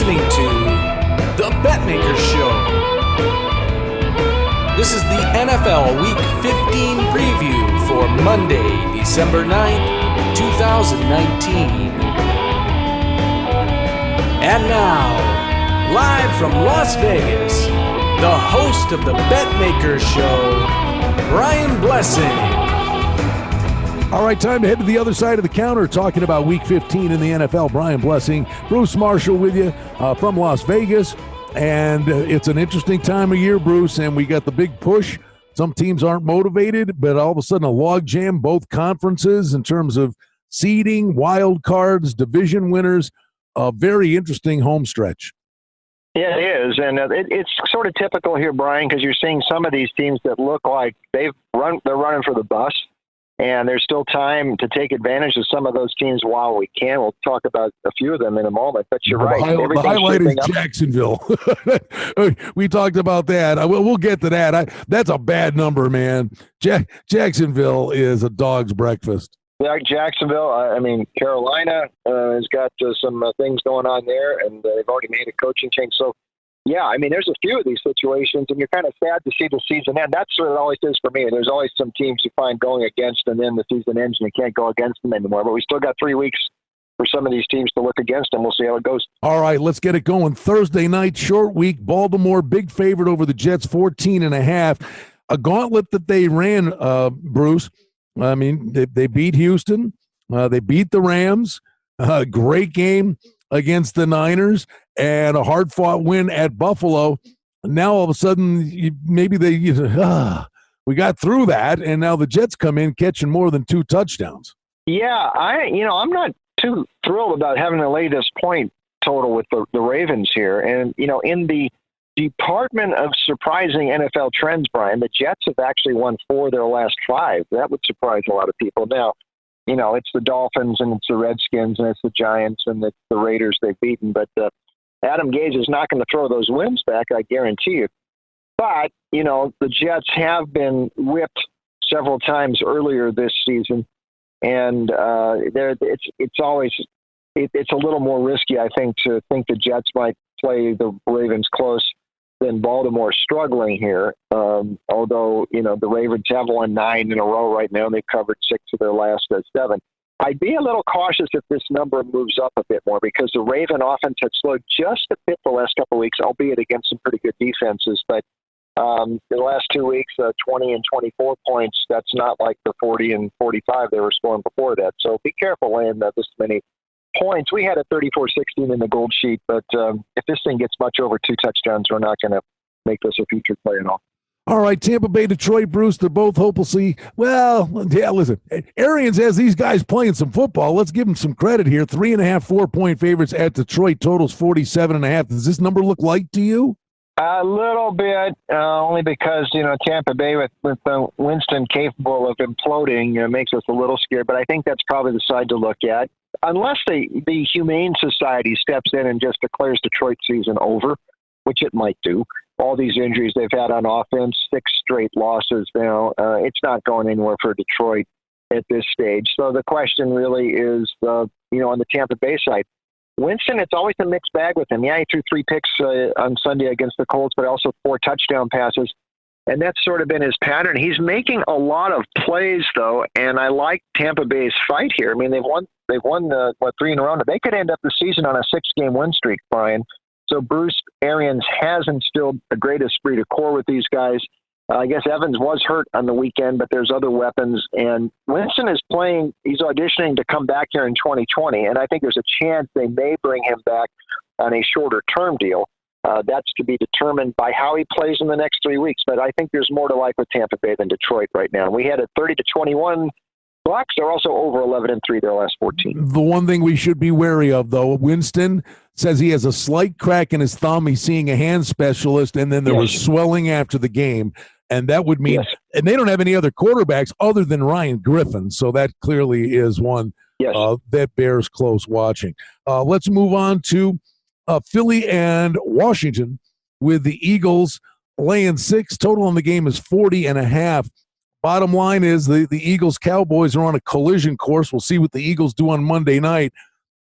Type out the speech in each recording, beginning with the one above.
listening to the Betmaker Show. This is the NFL Week 15 preview for Monday, December 9th, 2019. And now, live from Las Vegas, the host of the Betmaker Show, Brian Blessing. All right, time to head to the other side of the counter, talking about Week 15 in the NFL. Brian Blessing, Bruce Marshall with you from Las Vegas. And it's an interesting time of year, Bruce, and we got the big push. Some teams aren't motivated, but all of a sudden a log jam, both conferences in terms of seeding, wild cards, division winners, a very interesting home stretch. Yeah, it is, and it's sort of typical here, Brian, because you're seeing some of these teams that look like they're running for the bus. And there's still time to take advantage of some of those teams while we can. We'll talk about a few of them in a moment. But you're right. The highlight is Jacksonville. We talked about that. We'll get to that. That's a bad number, man. Jacksonville is a dog's breakfast. Yeah, Jacksonville. Carolina has got some things going on there, and they've already made a coaching change. So, yeah, there's a few of these situations, and you're kind of sad to see the season end. That's what it always is for me. There's always some teams you find going against, and then the season ends, and you can't go against them anymore. But we still got 3 weeks for some of these teams to look against them. We'll see how it goes. All right, let's get it going. Thursday night, short week, Baltimore, big favorite over the Jets, 14.5. A gauntlet that they ran, Bruce. They beat Houston. They beat the Rams. Great game against the Niners, and a hard-fought win at Buffalo. Now all of a sudden, we got through that, and now the Jets come in catching more than 2 touchdowns. Yeah, I'm not too thrilled about having to lay this point total with the Ravens here. And, in the department of surprising NFL trends, Brian, the Jets have actually won 4 of their last 5. That would surprise a lot of people. Now, it's the Dolphins and it's the Redskins and it's the Giants and it's the Raiders they've beaten. But Adam Gase is not going to throw those wins back, I guarantee you. But, the Jets have been whipped several times earlier this season. And it's a little more risky, I think, to think the Jets might play the Ravens close than Baltimore struggling here. Although, the Ravens have won 9 in a row right now, and they've covered 6 of their last 7. I'd be a little cautious if this number moves up a bit more, because the Raven offense had slowed just a bit the last couple of weeks, albeit against some pretty good defenses. But the last 2 weeks, 20 and 24 points, that's not like the 40 and 45 they were scoring before that. So be careful laying this many points. We had a 34-16 in the gold sheet, but if this thing gets much over 2 touchdowns, we're not going to make this a feature play at all. All right, Tampa Bay, Detroit, Bruce, they're both hopelessly, listen, Arians has these guys playing some football. Let's give them some credit here. 3.5, 4-point favorites at Detroit, totals 47.5. Does this number look light to you? A little bit, only because, Tampa Bay with Winston capable of imploding makes us a little scared, but I think that's probably the side to look at. Unless the Humane Society steps in and just declares Detroit's season over, which it might do. All these injuries they've had on offense, 6 straight losses now. It's not going anywhere for Detroit at this stage. So the question really is, on the Tampa Bay side, Winston, it's always a mixed bag with him. Yeah, he threw 3 picks on Sunday against the Colts, but also 4 touchdown passes. And that's sort of been his pattern. He's making a lot of plays, though, and I like Tampa Bay's fight here. They've won 3 in a row. They could end up the season on a 6-game win streak, Brian. So Bruce Arians has instilled a great esprit de corps with these guys. I guess Evans was hurt on the weekend, but there's other weapons. And Winston is he's auditioning to come back here in 2020, and I think there's a chance they may bring him back on a shorter-term deal. That's to be determined by how he plays in the next 3 weeks. But I think there's more to like with Tampa Bay than Detroit right now. We had a 30-21 Bucs. They're also over 11-3 their last 14. The one thing we should be wary of, though, Winston says he has a slight crack in his thumb. He's seeing a hand specialist, and then there was swelling after the game. And that would mean and they don't have any other quarterbacks other than Ryan Griffin. So that clearly is one that bears close watching. Let's move on to Philly and Washington, with the Eagles laying 6. Total on the game is 40.5. Bottom line is the Eagles-Cowboys are on a collision course. We'll see what the Eagles do on Monday night.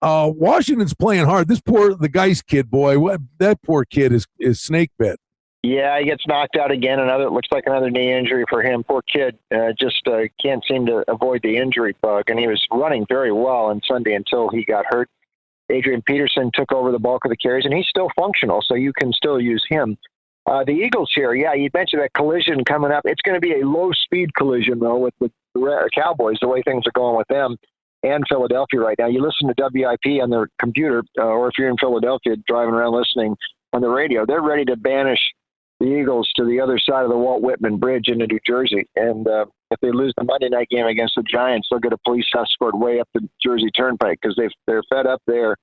Washington's playing hard. The Geis kid, boy, that poor kid is snake bit. Yeah, he gets knocked out again. Looks like another knee injury for him. Poor kid, just can't seem to avoid the injury bug. And he was running very well on Sunday until he got hurt. Adrian Peterson took over the bulk of the carries, and he's still functional, so you can still use him. The Eagles here, yeah, you mentioned that collision coming up. It's going to be a low-speed collision, though, with the Cowboys, the way things are going with them and Philadelphia right now. You listen to WIP on their computer, or if you're in Philadelphia driving around listening on the radio, they're ready to banish the Eagles to the other side of the Walt Whitman Bridge into New Jersey. And if they lose the Monday night game against the Giants, they'll get a police escort way up the Jersey Turnpike because they're fed up there,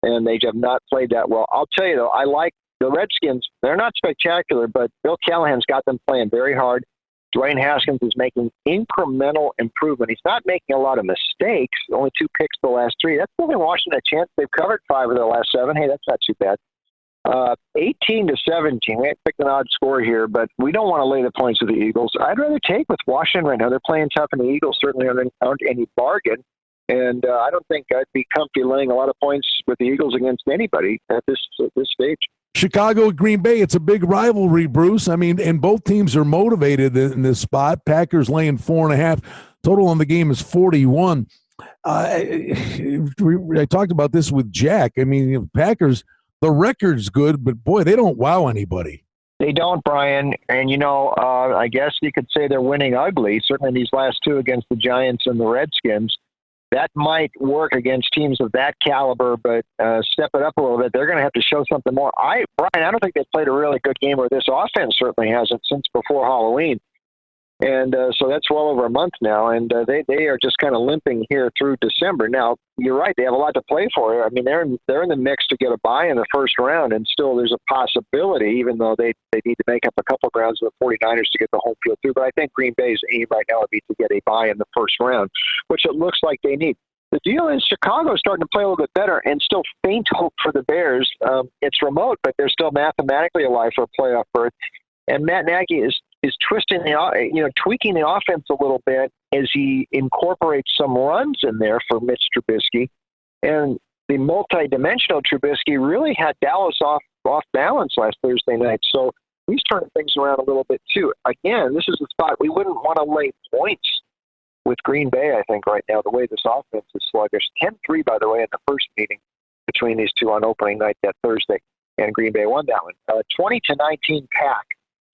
and they have not played that well. I'll tell you, though, I like the Redskins. They're not spectacular, but Bill Callahan's got them playing very hard. Dwayne Haskins is making incremental improvement. He's not making a lot of mistakes, only 2 picks the last 3. That's giving Washington a chance. They've covered 5 of their last 7. Hey, that's not too bad. 18-17. We ain't picked an odd score here, but we don't want to lay the points with the Eagles. I'd rather take with Washington right now. They're playing tough, and the Eagles certainly aren't any bargain. And I don't think I'd be comfy laying a lot of points with the Eagles against anybody at this stage. Chicago at Green Bay, it's a big rivalry, Bruce. I mean, and both teams are motivated in this spot. Packers laying 4.5. Total on the game is 41. I talked about this with Jack. I mean, Packers, the record's good, but boy, they don't wow anybody. They don't, Brian. And, I guess you could say they're winning ugly, certainly these last 2 against the Giants and the Redskins. That might work against teams of that caliber, but step it up a little bit. They're going to have to show something more. Brian, I don't think they've played a really good game, or this offense certainly hasn't since before Halloween. And so that's well over a month now, and they are just kind of limping here through December. Now, you're right, they have a lot to play for. I mean, they're in the mix to get a bye in the first round, and still there's a possibility, even though they need to make up a couple grounds with the 49ers to get the home field through. But I think Green Bay's aim right now would be to get a bye in the first round, which it looks like they need. The deal is Chicago's starting to play a little bit better, and still faint hope for the Bears. It's remote, but they're still mathematically alive for a playoff berth. And Matt Nagy is twisting tweaking the offense a little bit as he incorporates some runs in there for Mitch Trubisky. And the multi-dimensional Trubisky really had Dallas off balance last Thursday night. So he's turning things around a little bit too. Again, this is the spot we wouldn't want to lay points with Green Bay, I think, right now, the way this offense is sluggish. 10-3, by the way, in the first meeting between these two on opening night that Thursday, and Green Bay won that one. 20-19 Pack.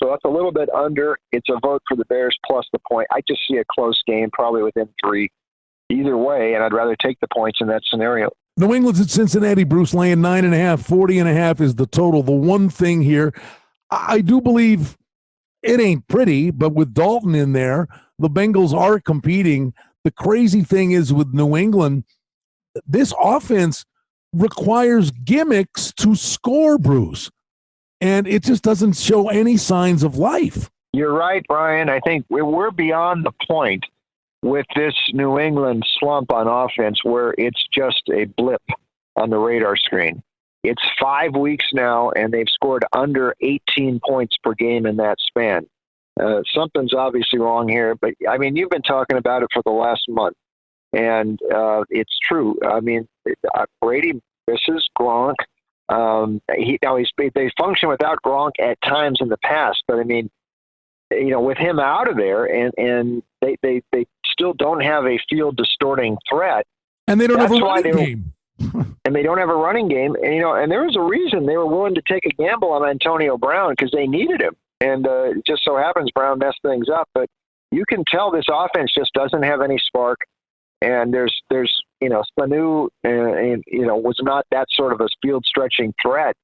So that's a little bit under. It's a vote for the Bears plus the point. I just see a close game, probably within 3 either way, and I'd rather take the points in that scenario. New England's at Cincinnati, Bruce, laying 9.5. 40.5 is the total. The one thing here, I do believe it ain't pretty, but with Dalton in there, the Bengals are competing. The crazy thing is with New England, this offense requires gimmicks to score, Bruce. And it just doesn't show any signs of life. You're right, Brian. I think we're beyond the point with this New England slump on offense where it's just a blip on the radar screen. It's 5 weeks now, and they've scored under 18 points per game in that span. Something's obviously wrong here, but, I mean, you've been talking about it for the last month, and it's true. I mean, Brady misses Gronk. They function without Gronk at times in the past, but I mean, with him out of there, and they still don't have a field distorting threat, and they don't have a running game, and they don't have a running game, and there was a reason they were willing to take a gamble on Antonio Brown because they needed him, and it just so happens Brown messed things up, but you can tell this offense just doesn't have any spark. And there's Spanu, was not that sort of a field-stretching threat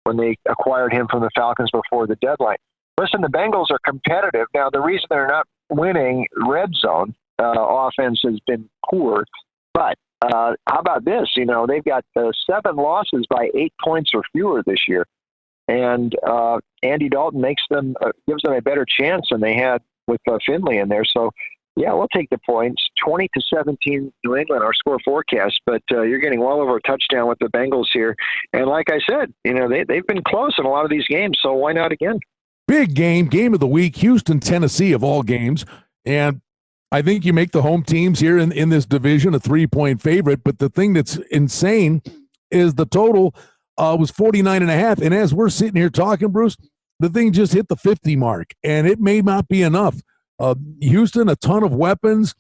when they acquired him from the Falcons before the deadline. Listen, the Bengals are competitive. Now, the reason they're not winning red zone offense has been poor. But how about this? They've got 7 losses by 8 points or fewer this year. And Andy Dalton gives them a better chance than they had with Finley in there. So, yeah, we'll take the points. 20-17 New England, our score forecast, but you're getting well over a touchdown with the Bengals here. And like I said, they've been close in a lot of these games, so why not again? Big game of the week, Houston, Tennessee of all games. And I think you make the home teams here in this division a 3-point favorite, but the thing that's insane is the total was 49.5. And as we're sitting here talking, Bruce, the thing just hit the 50 mark, and it may not be enough. Houston, a ton of weapons,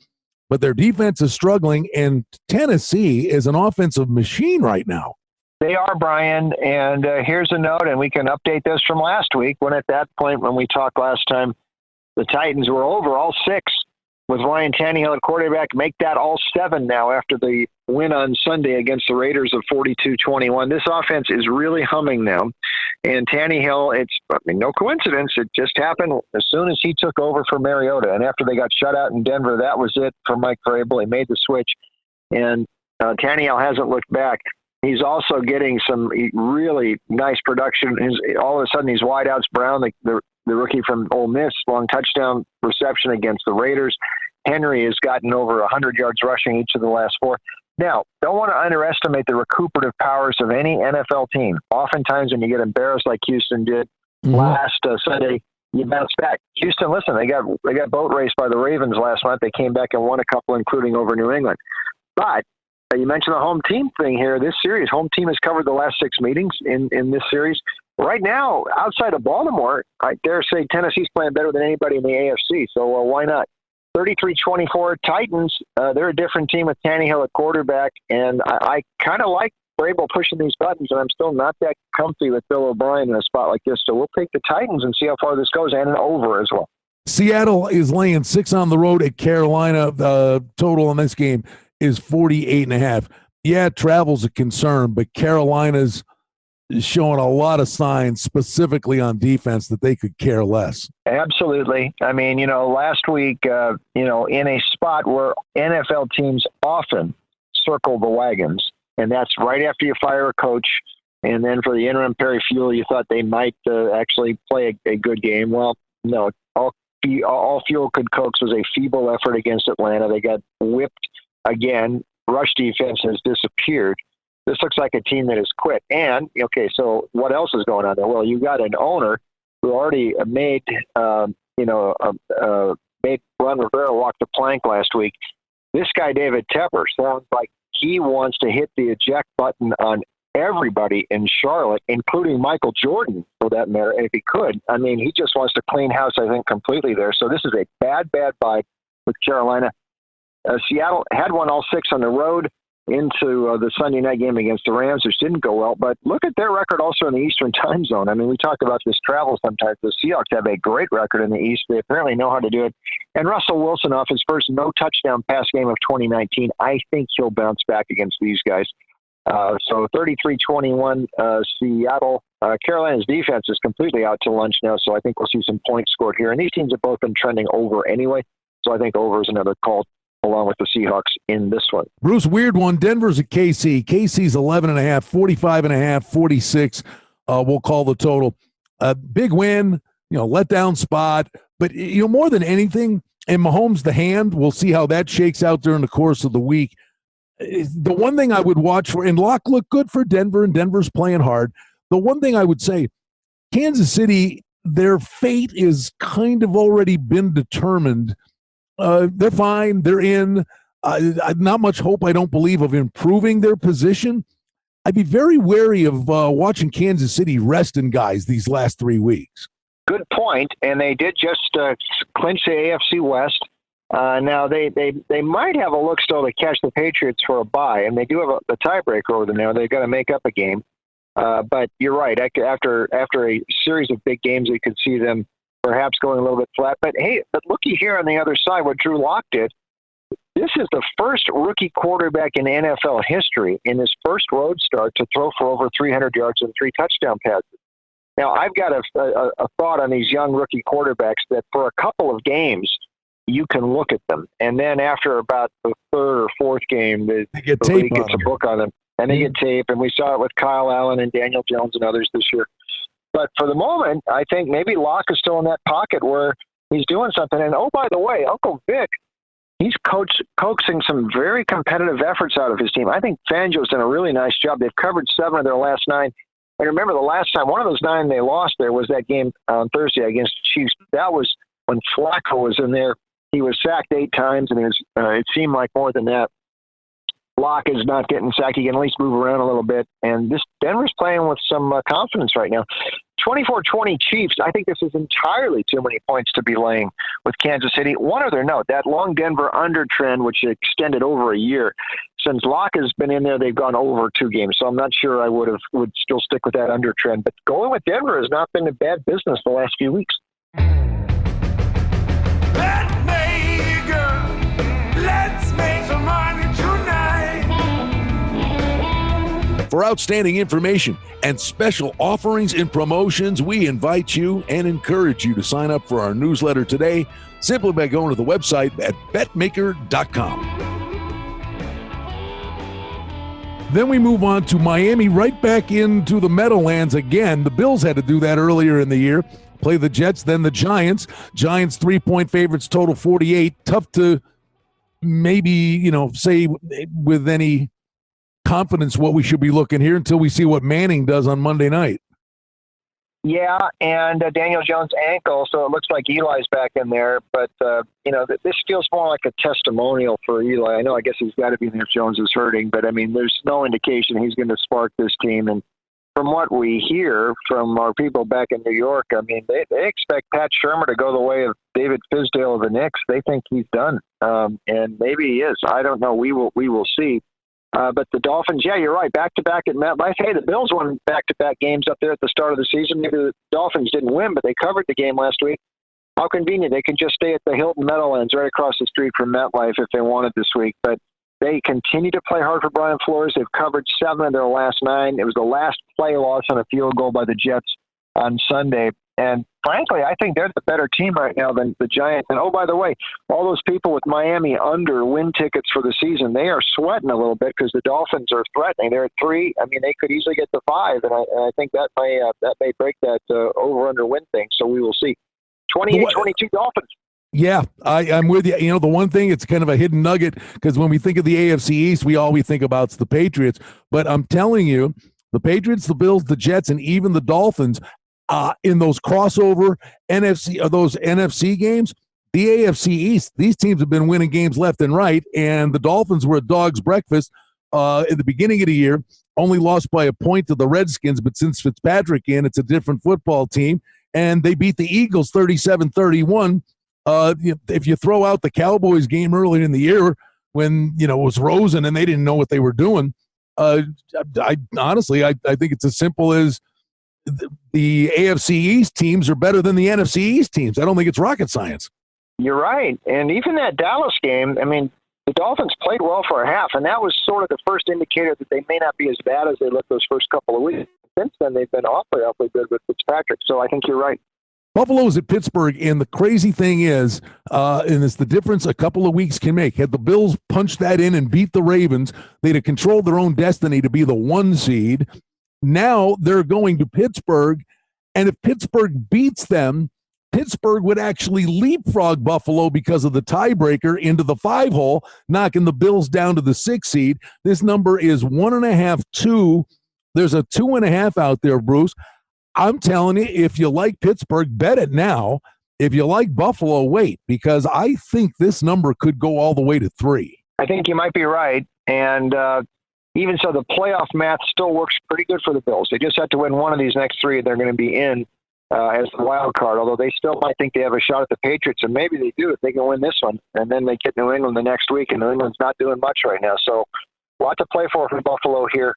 but their defense is struggling, and Tennessee is an offensive machine right now. They are, Brian, and here's a note, and we can update this from last week when at that point when we talked last time, the Titans were over all 6 with Ryan Tannehill at quarterback. Make that all 7 now after the win on Sunday against the Raiders of 42-21. This offense is really humming now. And Tannehill, no coincidence. It just happened as soon as he took over for Mariota. And after they got shut out in Denver, that was it for Mike Vrabel. He made the switch. And Tannehill hasn't looked back. He's also getting some really nice production. All of a sudden, these wideouts, Brown, the rookie from Ole Miss, long touchdown reception against the Raiders. Henry has gotten over 100 yards rushing each of the last 4. Now, don't want to underestimate the recuperative powers of any NFL team. Oftentimes when you get embarrassed like Houston did last Sunday, you bounce back. Houston, listen, they got boat raced by the Ravens last month. They came back and won a couple, including over New England. But you mentioned the home team thing here. This series, home team has covered the last 6 meetings in this series. Right now, outside of Baltimore, I dare say Tennessee's playing better than anybody in the AFC, so why not? 33-24 Titans, they're a different team with Tannehill at quarterback, and I kind of like Vrabel pushing these buttons, and I'm still not that comfy with Bill O'Brien in a spot like this, so we'll take the Titans and see how far this goes, and an over as well. Seattle is laying 6 on the road at Carolina. The total in this game is 48.5. Yeah, travel's a concern, but Carolina's showing a lot of signs, specifically on defense, that they could care less. Absolutely. I mean, last week, in a spot where NFL teams often circle the wagons, and that's right after you fire a coach, and then for the interim Perry Fuel, you thought they might actually play a good game. Well, no, all Fuel could coax was a feeble effort against Atlanta. They got whipped again. Rush defense has disappeared. This looks like a team that has quit. And, okay, so what else is going on there? Well, you got an owner who already made Ron Rivera walk the plank last week. This guy, David Tepper, sounds like he wants to hit the eject button on everybody in Charlotte, including Michael Jordan, for that matter. And if he could, he just wants to clean house, I think, completely there. So this is a bad vibe with Carolina. Seattle had won all 6 on the road into the Sunday night game against the Rams, which didn't go well. But look at their record also in the Eastern time zone. We talk about this travel sometimes. The Seahawks have a great record in the East. They apparently know how to do it. And Russell Wilson, off his first no-touchdown pass game of 2019, I think he'll bounce back against these guys. So 33-21 Seattle. Carolina's defense is completely out to lunch now, so I think we'll see some points scored here. And these teams have both been trending over anyway, so I think over is another call along with the Seahawks in this one. Bruce, weird one. Denver's at KC. KC's 11.5, 45.5, 46. We'll call the total. Big win, letdown spot. But, more than anything, and Mahomes the hand, we'll see how that shakes out during the course of the week. The one thing I would watch for, and Locke looked good for Denver, and Denver's playing hard. The one thing I would say, Kansas City, their fate is kind of already been determined. They're fine. They're in. Not much hope, I don't believe, of improving their position. I'd be very wary of watching Kansas City resting guys these last 3 weeks. Good point. And they did just clinch the AFC West. Now, they might have a look still to catch the Patriots for a bye, and they do have a tiebreaker over them now. They've got to make up a game. But you're right. After a series of big games, you could see them perhaps going a little bit flat. But looky here on the other side, what Drew Lock did. This is the first rookie quarterback in NFL history in his first road start to throw for over 300 yards and 3 touchdown passes. Now, I've got a thought on these young rookie quarterbacks that for a couple of games, you can look at them. And then after about the 3rd or 4th game, the league gets a book on them. And they get tape. And we saw it with Kyle Allen and Daniel Jones and others this year. But for the moment, I think maybe Locke is still in that pocket where he's doing something. And, oh, by the way, Uncle Vic, he's coaxing some very competitive efforts out of his team. I think Fangio's done a really nice job. They've covered 7 of their last 9. And remember, the last time, one of those 9 they lost there was that game on Thursday against the Chiefs. That was when Flacco was in there. He was sacked 8 times, and it seemed like more than that. Locke is not getting sacked. He can at least move around a little bit. And this Denver's playing with some confidence right now. 24-20 Chiefs. I think this is entirely too many points to be laying with Kansas City. One other note, that long Denver under trend, which extended over a year, since Locke has been in there, they've gone over 2 games. So I'm not sure I would still stick with that under trend. But going with Denver has not been a bad business the last few weeks. Let's make some money tonight. For outstanding information and special offerings and promotions, we invite you and encourage you to sign up for our newsletter today simply by going to the website at betmaker.com. Then we move on to Miami, right back into the Meadowlands again. The Bills had to do that earlier in the year. Play the Jets, then the Giants. Giants 3-point favorites, total 48. Tough to maybe, say with any confidence what we should be looking here until we see what Manning does on Monday night. Yeah, and Daniel Jones' ankle, so it looks like Eli's back in there. But, this feels more like a testimonial for Eli. I guess he's got to be there if Jones is hurting. But, there's no indication he's going to spark this team. And from what we hear from our people back in New York, they expect Pat Shurmur to go the way of David Fizdale of the Knicks. They think he's done. And maybe he is. I don't know. We will see. But the Dolphins, yeah, you're right. Back-to-back at MetLife. Hey, the Bills won back-to-back games up there at the start of the season. Maybe the Dolphins didn't win, but they covered the game last week. How convenient. They can just stay at the Hilton Meadowlands right across the street from MetLife if they wanted this week. But they continue to play hard for Brian Flores. They've covered 7 of their last 9. It was the last play loss on a field goal by the Jets on Sunday. And frankly, I think they're the better team right now than the Giants. And, oh, by the way, all those people with Miami under win tickets for the season, they are sweating a little bit because the Dolphins are threatening. They're at 3. They could easily get to 5, and I think that may break that over-under win thing. So we will see. 28-22 Dolphins. Yeah, I'm with you. The one thing, it's kind of a hidden nugget because when we think of the AFC East, all we think about is the Patriots. But I'm telling you, the Patriots, the Bills, the Jets, and even the Dolphins, in those crossover NFC games, the AFC East, these teams have been winning games left and right, and the Dolphins were a dog's breakfast at the beginning of the year, only lost by a point to the Redskins, but since Fitzpatrick it's a different football team, and they beat the Eagles 37-31. If you throw out the Cowboys game earlier in the year when, it was Rosen and they didn't know what they were doing, I honestly think it's as simple as the AFC East teams are better than the NFC East teams. I don't think it's rocket science. You're right. And even that Dallas game, the Dolphins played well for a half, and that was sort of the first indicator that they may not be as bad as they looked those first couple of weeks. Since then, they've been awfully good with Fitzpatrick. So I think you're right. Buffalo is at Pittsburgh, and the crazy thing is, and it's the difference a couple of weeks can make. Had the Bills punched that in and beat the Ravens, they'd have controlled their own destiny to be the 1 seed. Now they're going to Pittsburgh, and if Pittsburgh beats them, Pittsburgh would actually leapfrog Buffalo because of the tiebreaker into the 5 hole, knocking the Bills down to the 6 seed. This number is 1.5, 2. There's a 2.5 out there, Bruce. I'm telling you, if you like Pittsburgh, bet it now. If you like Buffalo, wait, because I think this number could go all the way to 3. I think you might be right, and even so, the playoff math still works pretty good for the Bills. They just have to win one of these next 3, and they're going to be in as the wild card, although they still might think they have a shot at the Patriots, and maybe they do if they can win this one. And then they get New England the next week, and New England's not doing much right now. So a lot to play for Buffalo here.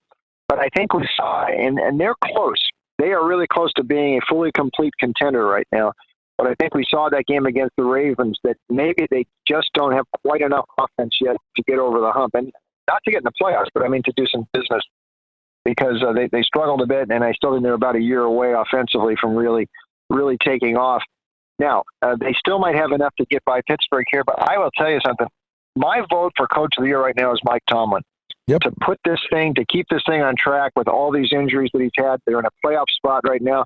But I think we saw, and they're close. They are really close to being a fully complete contender right now. But I think we saw that game against the Ravens that maybe they just don't have quite enough offense yet to get over the hump. And not to get in the playoffs, but to do some business because they struggled a bit, and I still think they're about a year away offensively from really taking off. Now, they still might have enough to get by Pittsburgh here, but I will tell you something. My vote for Coach of the Year right now is Mike Tomlin. Yep. To keep this thing on track with all these injuries that he's had. They're in a playoff spot right now.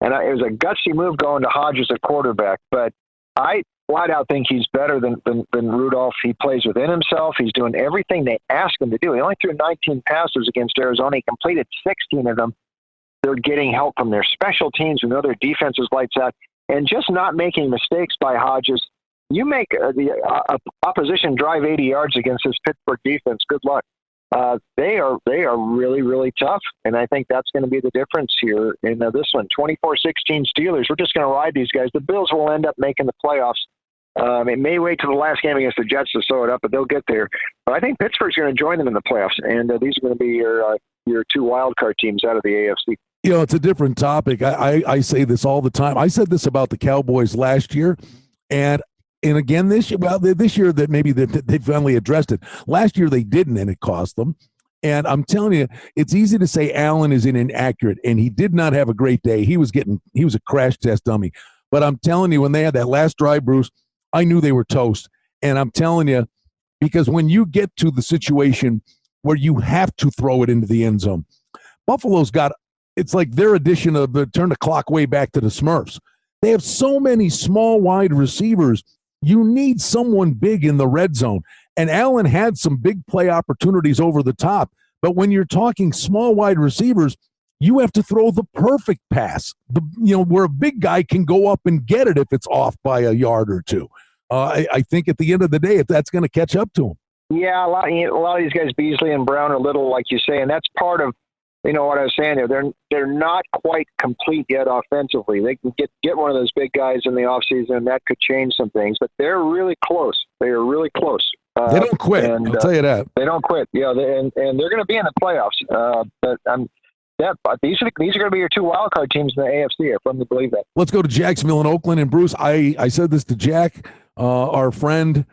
And it was a gutsy move going to Hodges at quarterback, but I flat out think he's better than Rudolph. He plays within himself. He's doing everything they ask him to do. He only threw 19 passes against Arizona. He completed 16 of them. They're getting help from their special teams and other defenses lights out, and just not making mistakes by Hodges. you make the opposition drive 80 yards against this Pittsburgh defense, good luck. They are really, really tough, and I think that's going to be the difference here in this one. 24-16 Steelers. We're just going to ride these guys. The Bills will end up making the playoffs. It may wait till the last game against the Jets to sew it up, but they'll get there. But I think Pittsburgh's going to join them in the playoffs, and these are going to be your two wild card teams out of the AFC. You know, it's a different topic. I say this all the time. I said this about the Cowboys last year, and again this year. Well, this year that maybe they finally addressed it. Last year they didn't, and it cost them. And I'm telling you, it's easy to say Allen is inaccurate, and he did not have a great day. He was a crash test dummy. But I'm telling you, when they had that last drive, Bruce, I knew they were toast. And I'm telling you, because when you get to the situation where you have to throw it into the end zone, Buffalo's got, it's like their edition of the turn the clock way back to the Smurfs. They have so many small, wide receivers. You need someone big in the red zone. And Allen had some big play opportunities over the top. But when you're talking small, wide receivers, you have to throw the perfect pass, where a big guy can go up and get it if it's off by a yard or two. I think at the end of the day, if that's going to catch up to him. Yeah, a lot of these guys, Beasley and Brown, are little, like you say, and that's part of, what I was saying there. They're not quite complete yet offensively. They can get one of those big guys in the offseason, and that could change some things. But they're really close. They are really close. They don't quit. I'll tell you that. They don't quit. Yeah, and they're going to be in the playoffs. But these are going to be your two wild card teams in the AFC. I firmly believe that. Let's go to Jacksonville and Oakland. And Bruce, I said this to Jack, our friend,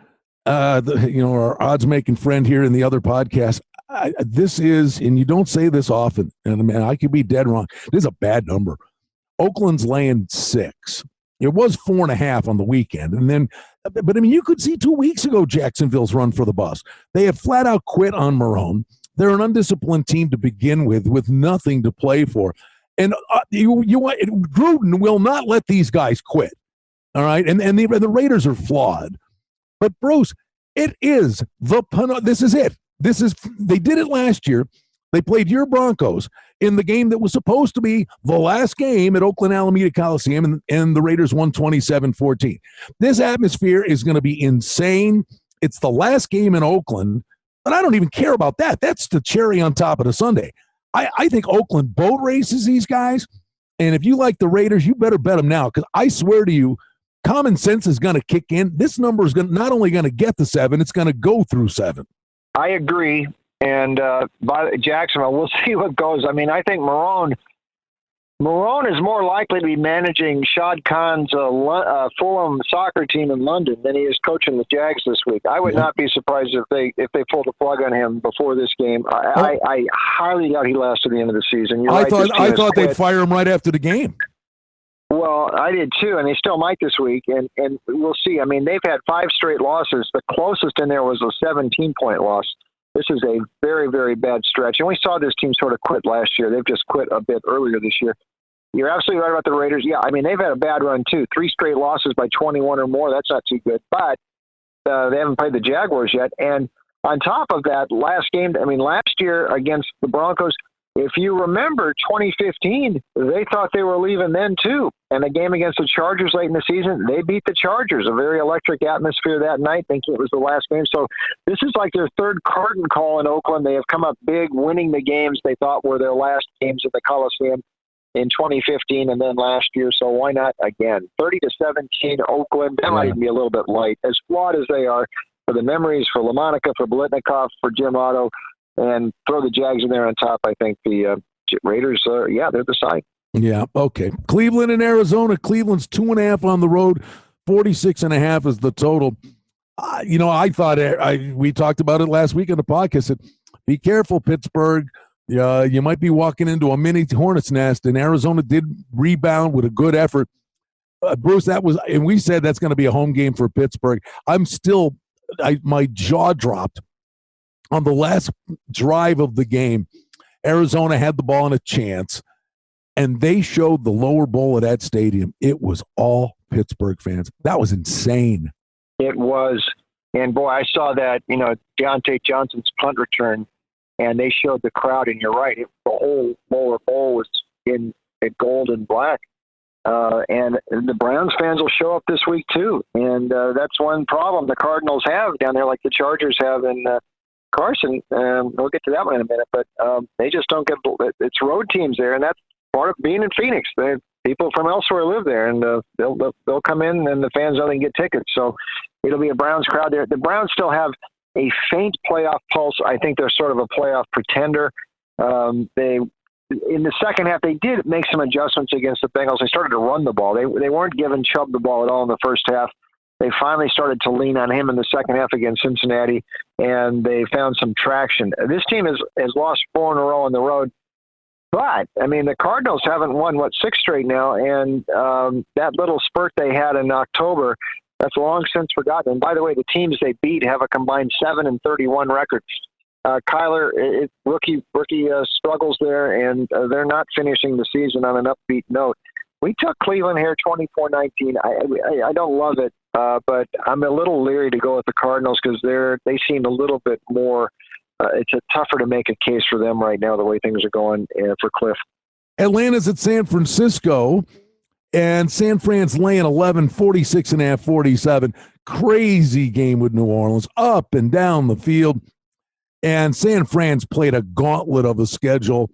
our odds making friend here in the other podcast. This is, and you don't say this often, and man, I could be dead wrong. This is a bad number. Oakland's laying 6. It was 4.5 on the weekend. But I mean, you could see 2 weeks ago Jacksonville's run for the bus. They have flat out quit on Marrone. They're an undisciplined team to begin with nothing to play for. And Gruden will not let these guys quit. All right. And the Raiders are flawed. But Bruce, this is it. They did it last year. They played your Broncos in the game that was supposed to be the last game at Oakland Alameda Coliseum, and the Raiders won 27-14. This atmosphere is going to be insane. It's the last game in Oakland, but I don't even care about that. That's the cherry on top of the sundae. I think Oakland boat races these guys, and if you like the Raiders, you better bet them now, because I swear to you, common sense is going to kick in. This number is not only going to get to 7, it's going to go through 7. I agree. And by Jacksonville, we'll see what goes. I mean, I think Marrone is more likely to be managing Shad Khan's Fulham soccer team in London than he is coaching the Jags this week. I would not be surprised if they pulled the plug on him before this game. I highly doubt he lasts to the end of the season. I thought they'd fire him right after the game. Well, I did too, and they still might this week, and we'll see. I mean, they've had 5 straight losses. The closest in there was a 17-point loss. This is a very, very bad stretch. And we saw this team sort of quit last year. They've just quit a bit earlier this year. You're absolutely right about the Raiders. Yeah, I mean, they've had a bad run too. 3 straight losses by 21 or more. That's not too good. But they haven't played the Jaguars yet. And on top of that, last year against the Broncos, if you remember 2015, they thought they were leaving then too. And the game against the Chargers late in the season, they beat the Chargers. A very electric atmosphere that night, thinking it was the last game. So this is like their third curtain call in Oakland. They have come up big, winning the games they thought were their last games at the Coliseum in 2015 and then last year. So why not again? 30-17 Oakland. That might even be a little bit light. As flawed as they are, for the memories, for LaMonica, for Blitnikoff, for Jim Otto, and throw the Jags in there on top. I think the Raiders, they're the side. Yeah, okay. Cleveland and Arizona. Cleveland's 2.5 on the road. 46.5 is the total. I thought we talked about it last week on the podcast. Said, be careful, Pittsburgh. You might be walking into a mini hornet's nest. And Arizona did rebound with a good effort. Bruce, and we said that's going to be a home game for Pittsburgh. My jaw dropped. On the last drive of the game, Arizona had the ball and a chance, and they showed the lower bowl of that stadium. It was all Pittsburgh fans. That was insane. It was. And, boy, I saw that, Deontay Johnson's punt return, and they showed the crowd, and you're right. The whole lower bowl was in gold and black. And the Browns fans will show up this week too. And that's one problem the Cardinals have down there, like the Chargers have in Carson. We'll get to that one in a minute, but they just don't get. It's road teams there, and that's part of being in Phoenix. People from elsewhere live there, and they'll come in, and the fans don't even get tickets. So it'll be a Browns crowd there. The Browns still have a faint playoff pulse. I think they're sort of a playoff pretender. In the second half, they did make some adjustments against the Bengals. They started to run the ball. They weren't giving Chubb the ball at all in the first half. They finally started to lean on him in the second half against Cincinnati, and they found some traction. This team has lost 4 in a row on the road. But, I mean, the Cardinals haven't won, 6 straight now, and that little spurt they had in October, that's long since forgotten. And by the way, the teams they beat have a combined 7-31 record. Kyler, rookie struggles there, and they're not finishing the season on an upbeat note. We took Cleveland here 24-19. I don't love it, but I'm a little leery to go with the Cardinals because they seem a little bit more. It's tougher to make a case for them right now the way things are going for Cliff. Atlanta's at San Francisco, and San Fran's laying 11, 46.5, 47. Crazy game with New Orleans, up and down the field. And San Fran's played a gauntlet of a schedule.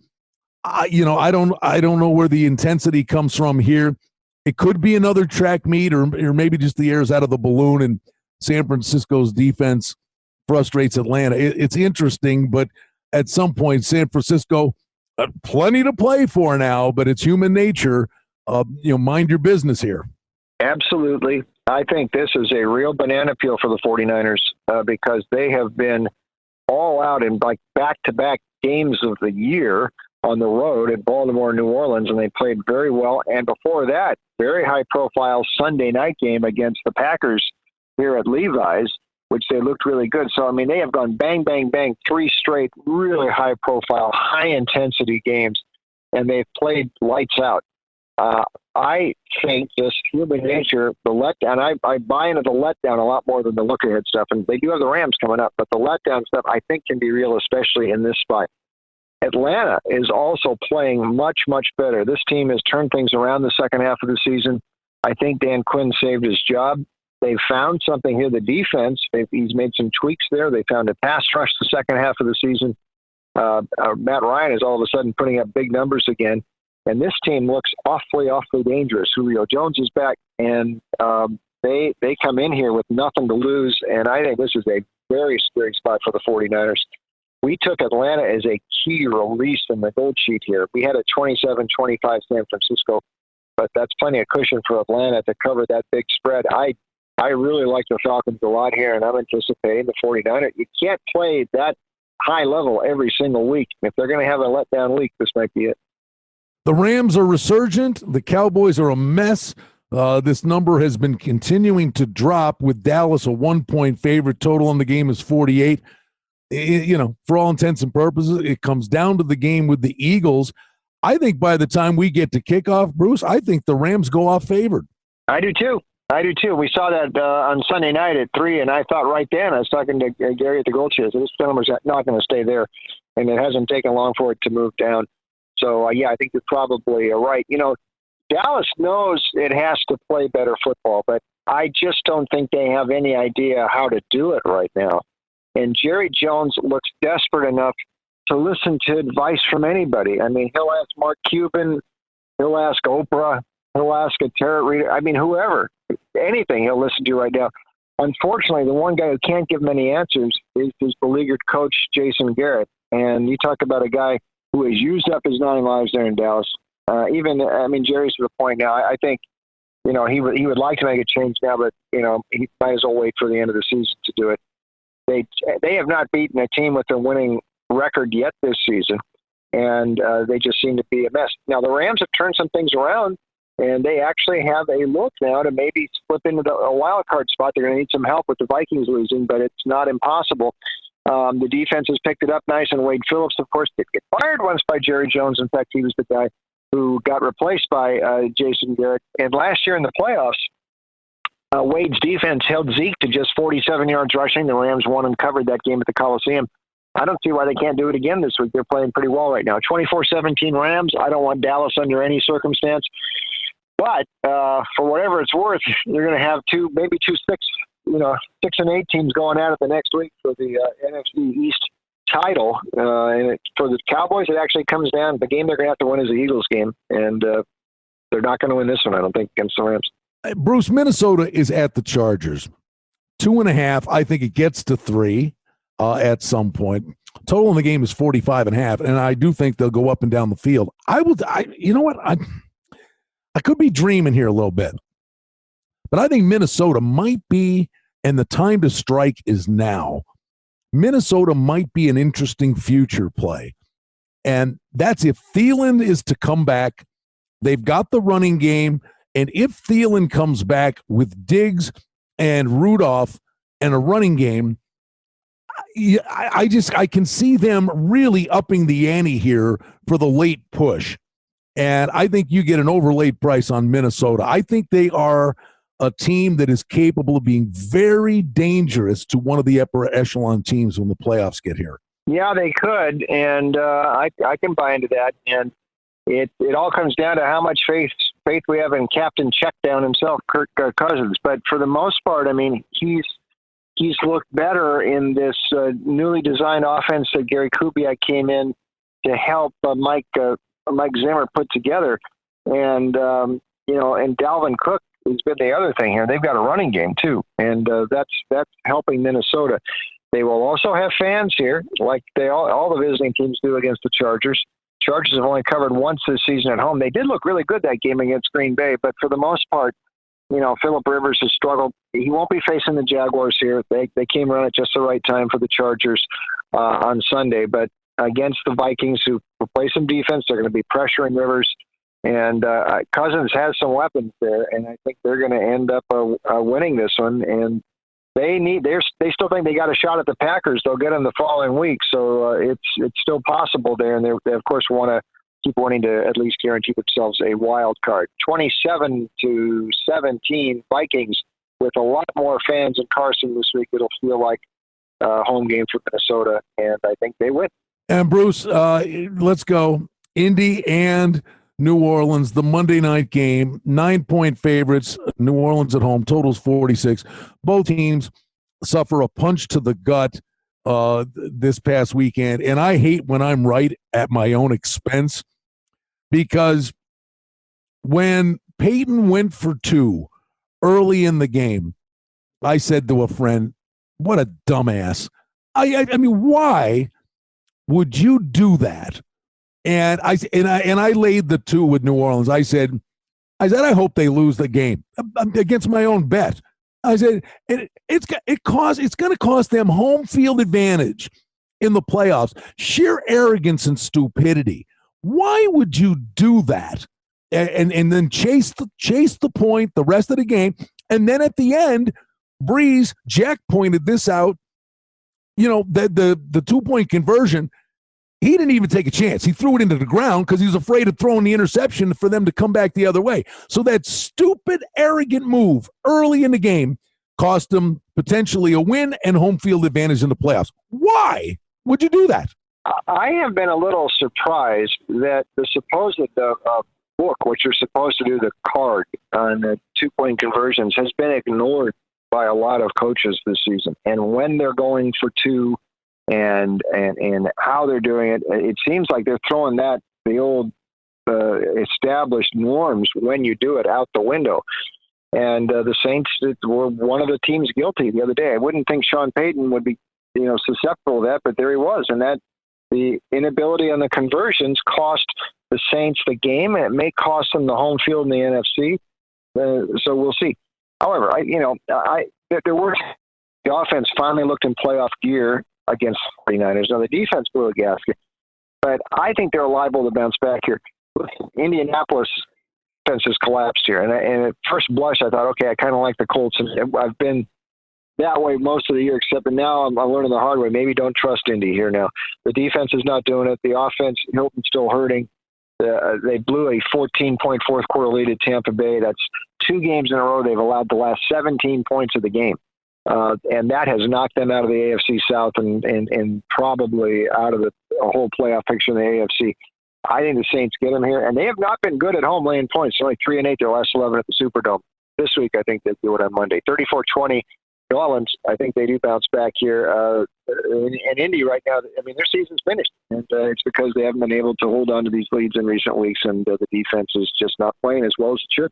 I don't know where the intensity comes from here. It could be another track meet, or maybe just the air's out of the balloon, and San Francisco's defense frustrates Atlanta. It's interesting, but at some point, San Francisco, plenty to play for now, but it's human nature. Mind your business here. Absolutely. I think this is a real banana peel for the 49ers because they have been all out in like back-to-back games of the year on the road at Baltimore, New Orleans, and they played very well. And before that, very high-profile Sunday night game against the Packers here at Levi's, which they looked really good. So, I mean, they have gone bang, bang, bang, 3 straight really high-profile, high-intensity games, and they've played lights out. I think just human nature, the letdown, I buy into the letdown a lot more than the look-ahead stuff, and they do have the Rams coming up, but the letdown stuff I think can be real, especially in this spot. Atlanta is also playing much, much better. This team has turned things around the second half of the season. I think Dan Quinn saved his job. They found something here, the defense. He's made some tweaks there. They found a pass rush the second half of the season. Matt Ryan is all of a sudden putting up big numbers again. And this team looks awfully, awfully dangerous. Julio Jones is back, and they come in here with nothing to lose, and I think this is a very scary spot for the 49ers. We took Atlanta as a key release in the gold sheet here. We had a 27-25 San Francisco, but that's plenty of cushion for Atlanta to cover that big spread. I really like the Falcons a lot here, and I'm anticipating the 49ers. You can't play that high level every single week. If they're going to have a letdown week, this might be it. The Rams are resurgent. The Cowboys are a mess. This number has been continuing to drop with Dallas a 1-point favorite. Total on the game is 48. For all intents and purposes, it comes down to the game with the Eagles. I think by the time we get to kickoff, Bruce, I think the Rams go off favored. I do too. We saw that on Sunday night at 3, and I thought right then, I was talking to Gary at the Gold Chairs, this number's not going to stay there, and it hasn't taken long for it to move down. So, I think you're probably right. Dallas knows it has to play better football, but I just don't think they have any idea how to do it right now. And Jerry Jones looks desperate enough to listen to advice from anybody. I mean, he'll ask Mark Cuban, he'll ask Oprah, he'll ask a tarot reader. I mean, whoever, anything he'll listen to right now. Unfortunately, the one guy who can't give many answers is his beleaguered coach, Jason Garrett. And you talk about a guy who has used up his 9 lives there in Dallas. Jerry's to the point now. I think, he would like to make a change now, but, he might as well wait for the end of the season to do it. They have not beaten a team with a winning record yet this season, and they just seem to be a mess. Now, the Rams have turned some things around, and they actually have a look now to maybe slip into a wild card spot. They're going to need some help with the Vikings losing, but it's not impossible. The defense has picked it up nice, and Wade Phillips, of course, did get fired once by Jerry Jones. In fact, he was the guy who got replaced by Jason Garrett. And last year in the playoffs, Wade's defense held Zeke to just 47 yards rushing. The Rams won and covered that game at the Coliseum. I don't see why they can't do it again this week. They're playing pretty well right now. 24-17 Rams. I don't want Dallas under any circumstance. But for whatever it's worth, you're going to have maybe two 6 and 8 teams going at it the next week for the NFC East title. And for the Cowboys, it actually comes down. The game they're going to have to win is the Eagles game, and they're not going to win this one, I don't think, against the Rams. Bruce, Minnesota is at the Chargers. 2.5. I think it gets to 3 at some point. Total in the game is 45.5, and I do think they'll go up and down the field. You know what? I could be dreaming here a little bit, but I think Minnesota might be, and the time to strike is now. Minnesota might be an interesting future play, and that's if Thielen is to come back. They've got the running game, and if Thielen comes back with Diggs and Rudolph and a running game, I can see them really upping the ante here for the late push. And I think you get an overlaid price on Minnesota. I think they are a team that is capable of being very dangerous to one of the upper echelon teams when the playoffs get here. Yeah, they could, and I can buy into that. And it all comes down to how much faith we have in Captain Checkdown himself, Kirk Cousins. But for the most part, I mean, he's looked better in this newly designed offense that Gary Kubiak came in to help Mike Zimmer put together. And, and Dalvin Cook has been the other thing here. They've got a running game, too, and that's helping Minnesota. They will also have fans here, like all the visiting teams do against the Chargers. Chargers have only covered once this season at home. They did look really good that game against Green Bay, but for the most part, Phillip Rivers has struggled. He won't be facing the Jaguars here. They came around at just the right time for the Chargers on Sunday, but against the Vikings, who play some defense, they're going to be pressuring Rivers, and Cousins has some weapons there, and I think they're going to end up winning this one. And they still think they got a shot at the Packers. They'll get them the following week, so it's still possible there. And they of course want to keep wanting to at least guarantee themselves a wild card. 27-17 Vikings with a lot more fans in Carson this week. It'll feel like a home game for Minnesota, and I think they win. And Bruce, let's go. Indy and New Orleans, the Monday night game, 9-point favorites. New Orleans at home, totals 46. Both teams suffer a punch to the gut this past weekend, and I hate when I'm right at my own expense, because when Peyton went for 2 early in the game, I said to a friend, "What a dumbass!" I mean, why would you do that? And I laid the 2 with New Orleans. I said, I hope they lose the game against my own bet. I said, it's going to cost them home field advantage in the playoffs. Sheer arrogance and stupidity. Why would you do that? And then chase the point the rest of the game, and then at the end, Breeze, Jack pointed this out. The 2-point conversion. He didn't even take a chance. He threw it into the ground because he was afraid of throwing the interception for them to come back the other way. So that stupid, arrogant move early in the game cost him potentially a win and home field advantage in the playoffs. Why would you do that? I have been a little surprised that the supposed book, which you're supposed to do the card on the 2-point conversions, has been ignored by a lot of coaches this season. And when they're going for 2 and how they're doing it, it seems like they're throwing the old established norms when you do it out the window. And the Saints were one of the teams guilty the other day. I wouldn't think Sean Payton would be susceptible to that, but there he was. And that the inability on the conversions cost the Saints the game, and it may cost them the home field in the NFC. So we'll see. However, the offense finally looked in playoff gear against the 49ers. Now, the defense blew a gasket, but I think they're liable to bounce back here. Indianapolis defense has collapsed here, and at first blush, I thought, okay, I kind of like the Colts, and I've been that way most of the year, except that now I'm learning the hard way. Maybe don't trust Indy here now. The defense is not doing it. The offense, Hilton's still hurting. They blew a 14-point fourth quarter lead at Tampa Bay. That's 2 games in a row they've allowed the last 17 points of the game. And that has knocked them out of the AFC South and probably out of the whole playoff picture in the AFC. I think the Saints get them here, and they have not been good at home laying points. Only 3-8 their last 11 at the Superdome. This week, I think they do it on Monday. 34-20, New Orleans. I think they do bounce back here. And Indy right now, I mean, their season's finished, and it's because they haven't been able to hold on to these leads in recent weeks, and the defense is just not playing as well as it should.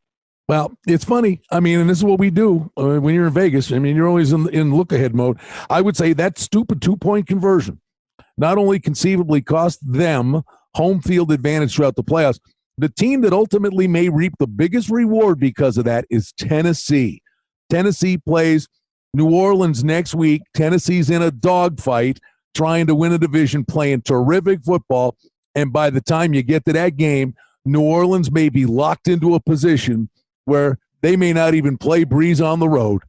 Well, it's funny. I mean, and this is what we do when you're in Vegas. I mean, you're always in look-ahead mode. I would say that stupid 2-point conversion not only conceivably cost them home field advantage throughout the playoffs, the team that ultimately may reap the biggest reward because of that is Tennessee. Tennessee plays New Orleans next week. Tennessee's in a dogfight trying to win a division, playing terrific football. And by the time you get to that game, New Orleans may be locked into a position where they may not even play Breeze on the road,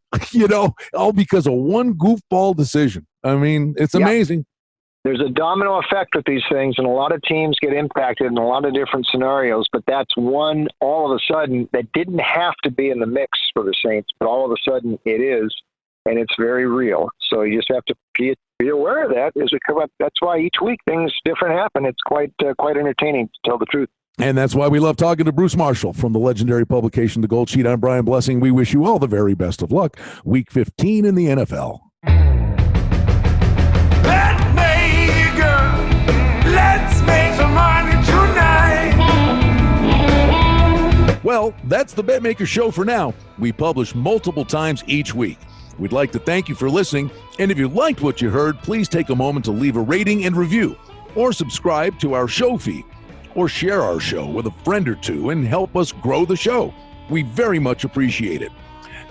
all because of one goofball decision. I mean, it's amazing. There's a domino effect with these things, and a lot of teams get impacted in a lot of different scenarios, but that's one all of a sudden that didn't have to be in the mix for the Saints, but all of a sudden it is, and it's very real. So you just have to be aware of that as we come up. That's why each week things different happen. It's quite entertaining, to tell the truth. And that's why we love talking to Bruce Marshall from the legendary publication, The Gold Sheet. I'm Brian Blessing. We wish you all the very best of luck. Week 15 in the NFL. Let's make some money tonight. Well, that's the Betmaker Show for now. We publish multiple times each week. We'd like to thank you for listening, and if you liked what you heard, please take a moment to leave a rating and review, or subscribe to our show feed, or share our show with a friend or two and help us grow the show. We very much appreciate it.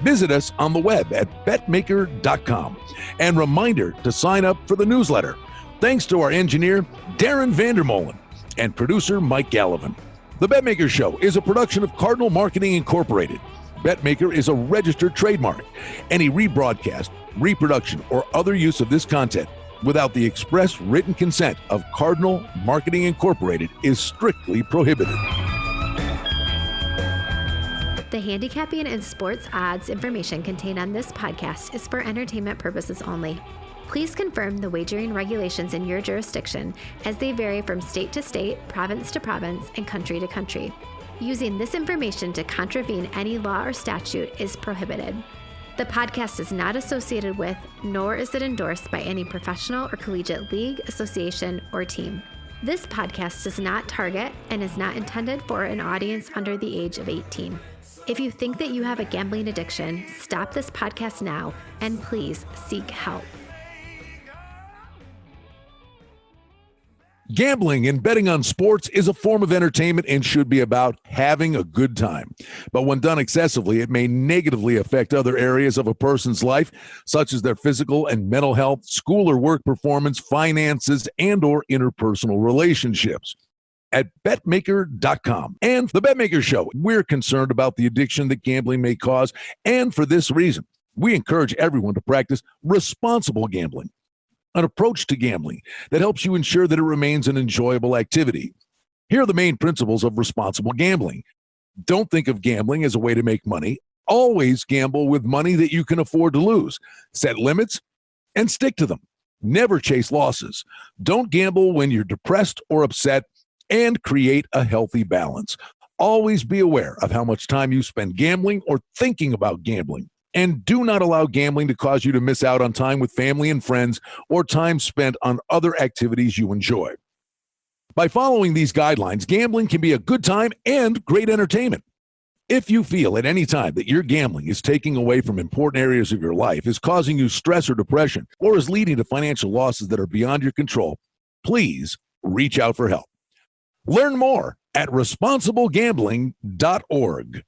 Visit us on the web at betmaker.com, and reminder to sign up for the newsletter. Thanks to our engineer, Darren Vandermolen, and producer, Mike Gallivan. The Betmaker Show is a production of Cardinal Marketing Incorporated. Betmaker is a registered trademark. Any rebroadcast, reproduction, or other use of this content without the express written consent of Cardinal Marketing Incorporated is strictly prohibited. The handicapping and sports odds information contained on this podcast is for entertainment purposes only. Please confirm the wagering regulations in your jurisdiction, as they vary from state to state, province to province, and country to country. Using this information to contravene any law or statute is prohibited. The podcast is not associated with, nor is it endorsed by any professional or collegiate league, association, or team. This podcast does not target and is not intended for an audience under the age of 18. If you think that you have a gambling addiction, stop this podcast now and please seek help. Gambling and betting on sports is a form of entertainment and should be about having a good time. But when done excessively, it may negatively affect other areas of a person's life, such as their physical and mental health, school or work performance, finances, and or interpersonal relationships. At Betmaker.com and The Betmaker Show, we're concerned about the addiction that gambling may cause, and for this reason, we encourage everyone to practice responsible gambling. An approach to gambling that helps you ensure that it remains an enjoyable activity. Here are the main principles of responsible gambling. Don't think of gambling as a way to make money. Always gamble with money that you can afford to lose. Set limits and stick to them. Never chase losses. Don't gamble when you're depressed or upset, and create a healthy balance. Always be aware of how much time you spend gambling or thinking about gambling. And do not allow gambling to cause you to miss out on time with family and friends or time spent on other activities you enjoy. By following these guidelines, gambling can be a good time and great entertainment. If you feel at any time that your gambling is taking away from important areas of your life, is causing you stress or depression, or is leading to financial losses that are beyond your control, please reach out for help. Learn more at responsiblegambling.org.